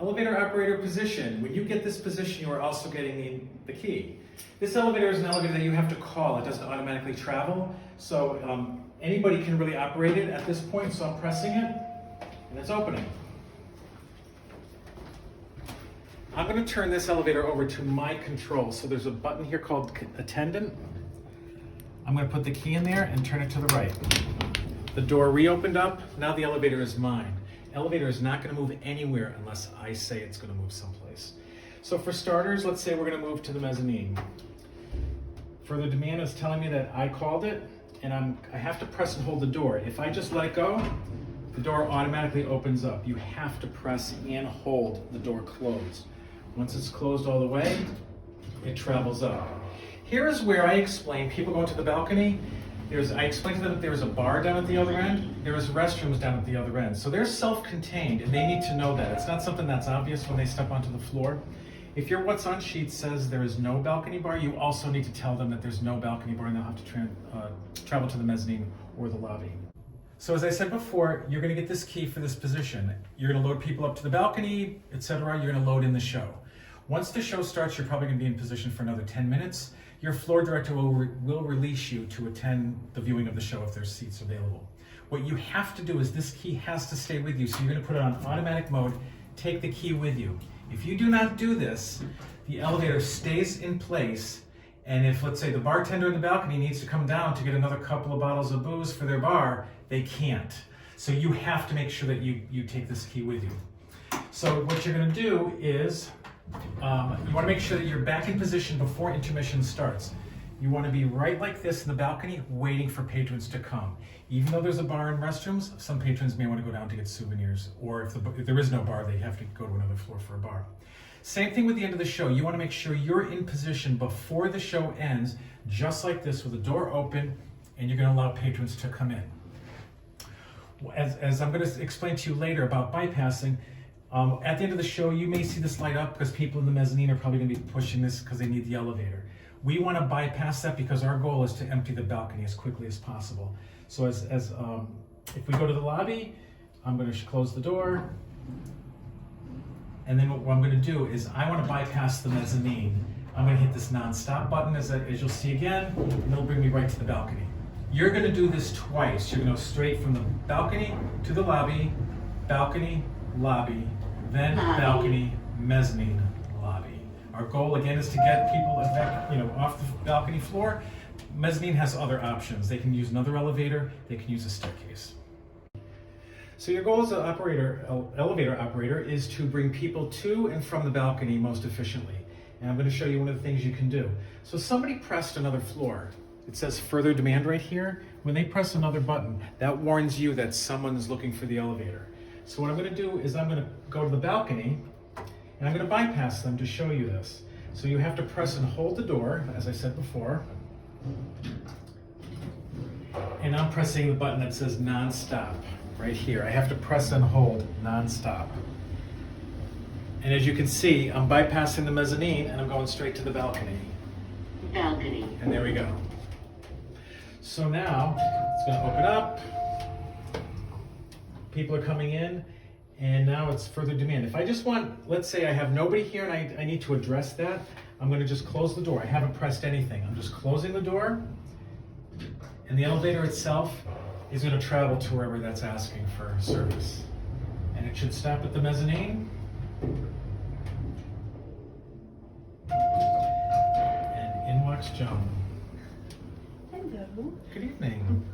Elevator operator position. When you get this position, you are also getting the key. This elevator is an elevator that you have to call. It doesn't automatically travel. So anybody can really operate it at this point. So I'm pressing it and it's opening. I'm going to turn this elevator over to my control. So there's a button here called attendant. I'm going to put the key in there and turn it to the right. The door reopened up. Now the elevator is mine. Elevator is not going to move anywhere unless I say it's going to move someplace. So for starters, let's say we're going to move to the mezzanine. Further demand is telling me that I called it, and I have to press and hold the door. If I just let it go, the door automatically opens up. You have to press and hold the door closed. Once it's closed all the way, it travels up. Here is where I explain, people go to the balcony, I explained to them that there's a bar down at the other end, there's restrooms down at the other end. So they're self-contained and they need to know that. It's not something that's obvious when they step onto the floor. If your what's on sheet says there is no balcony bar, you also need to tell them that there's no balcony bar and they'll have to travel to the mezzanine or the lobby. So as I said before, you're gonna get this key for this position. You're gonna load people up to the balcony, etc. You're gonna load in the show. Once the show starts, you're probably gonna be in position for another 10 minutes. Your floor director will release you to attend the viewing of the show if there's seats available. What you have to do is this key has to stay with you, so you're gonna put it on automatic mode, take the key with you. If you do not do this, the elevator stays in place, and if, let's say, the bartender in the balcony needs to come down to get another couple of bottles of booze for their bar, they can't. So you have to make sure that you take this key with you. So what you're gonna do is, you want to make sure that you're back in position before intermission starts. You want to be right like this in the balcony, waiting for patrons to come. Even though there's a bar and restrooms, some patrons may want to go down to get souvenirs, or if there is no bar, they have to go to another floor for a bar. Same thing with the end of the show. You want to make sure you're in position before the show ends, just like this, with the door open, and you're going to allow patrons to come in. As I'm going to explain to you later about bypassing, at the end of the show, you may see this light up because people in the mezzanine are probably going to be pushing this because they need the elevator. We want to bypass that because our goal is to empty the balcony as quickly as possible. So if we go to the lobby, I'm going to close the door. And then what I'm going to do is I want to bypass the mezzanine. I'm going to hit this non-stop button as you'll see again, and it'll bring me right to the balcony. You're going to do this twice. You're going to go straight from the balcony to the lobby, lobby, then balcony, mezzanine, lobby. Our goal again is to get people off the balcony floor. Mezzanine has other options. They can use another elevator, they can use a staircase. So your goal as an elevator operator is to bring people to and from the balcony most efficiently. And I'm going to show you one of the things you can do. So somebody pressed another floor. It says further demand right here. When they press another button, that warns you that someone's looking for the elevator. So what I'm going to do is I'm going to go to the balcony and I'm going to bypass them to show you this. So you have to press and hold the door, as I said before. And I'm pressing the button that says non-stop right here. I have to press and hold non-stop. And as you can see, I'm bypassing the mezzanine and I'm going straight to the balcony. Balcony. And there we go. So now it's going to open up. People are coming in, and now it's further demand. If I just want, let's say I have nobody here and I need to address that, I'm going to just close the door. I haven't pressed anything. I'm just closing the door, and the elevator itself is going to travel to wherever that's asking for service. And it should stop at the mezzanine. And in walks Joan. Hello. Good evening.